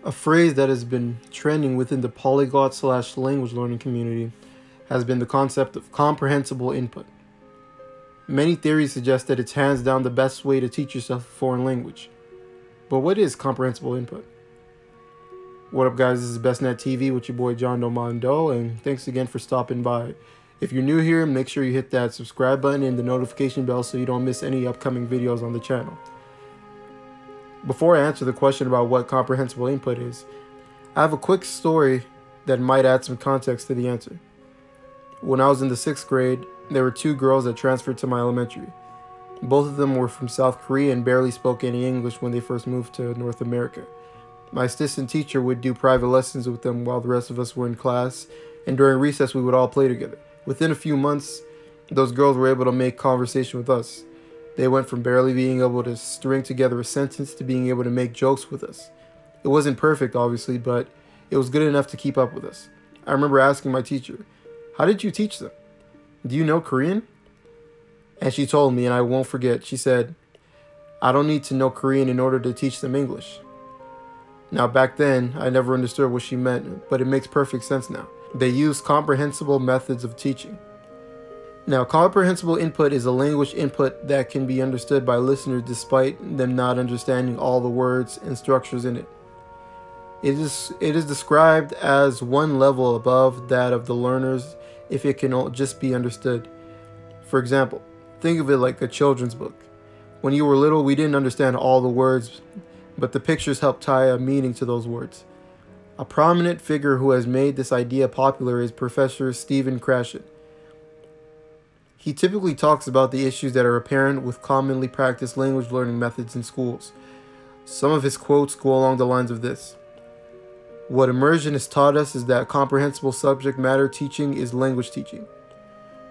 A phrase that has been trending within the polyglot/language learning community has been the concept of comprehensible input. Many theories suggest that it's hands down the best way to teach yourself a foreign language. But what is comprehensible input? What up, guys? This is BestNet TV with your boy John Domando, and thanks again for stopping by. If you're new here, make sure you hit that subscribe button and the notification bell so you don't miss any upcoming videos on the channel. Before I answer the question about what comprehensible input is, I have a quick story that might add some context to the answer. When I was in the 6th grade, there were two girls that transferred to my elementary. Both of them were from South Korea and barely spoke any English when they first moved to North America. My assistant teacher would do private lessons with them while the rest of us were in class, and during recess we would all play together. Within a few months, those girls were able to make conversation with us. They went from barely being able to string together a sentence to being able to make jokes with us. It wasn't perfect, obviously, but it was good enough to keep up with us. I remember asking my teacher, "How did you teach them? Do you know Korean?" And she told me, and I won't forget, she said, "I don't need to know Korean in order to teach them English." Now, back then, I never understood what she meant, but it makes perfect sense now. They use comprehensible methods of teaching. Now, comprehensible input is a language input that can be understood by listeners despite them not understanding all the words and structures in it. It is described as one level above that of the learners if it can just be understood. For example, think of it like a children's book. When you were little, we didn't understand all the words, but the pictures help tie a meaning to those words. A prominent figure who has made this idea popular is Professor Stephen Krashen. He typically talks about the issues that are apparent with commonly practiced language learning methods in schools. Some of his quotes go along the lines of this: "What immersion has taught us is that comprehensible subject matter teaching is language teaching.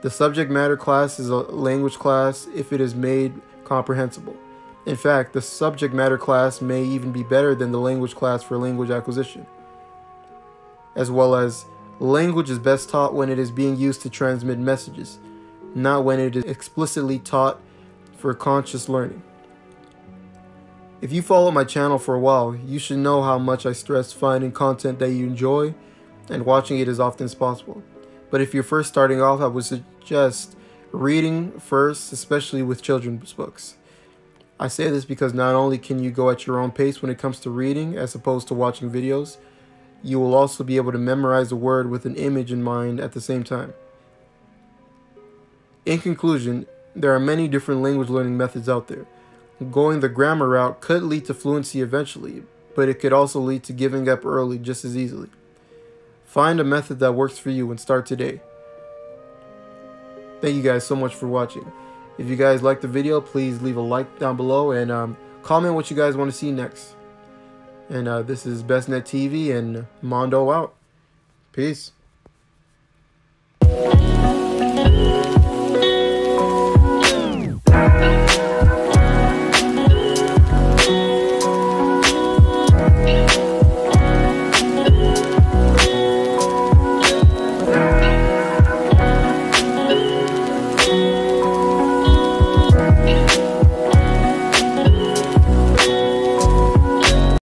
The subject matter class is a language class if it is made comprehensible. In fact, the subject matter class may even be better than the language class for language acquisition." As well as, language is best taught when it is being used to transmit messages, not when it is explicitly taught for conscious learning. If you follow my channel for a while, you should know how much I stress finding content that you enjoy and watching it as often as possible. But if you're first starting off, I would suggest reading first, especially with children's books. I say this because not only can you go at your own pace when it comes to reading as opposed to watching videos, you will also be able to memorize a word with an image in mind at the same time. In conclusion, there are many different language learning methods out there. Going the grammar route could lead to fluency eventually, but it could also lead to giving up early just as easily. Find a method that works for you and start today. Thank you guys so much for watching. If you guys liked the video, please leave a like down below and comment what you guys want to see next. And this is BestNet TV and Mondo out. Peace.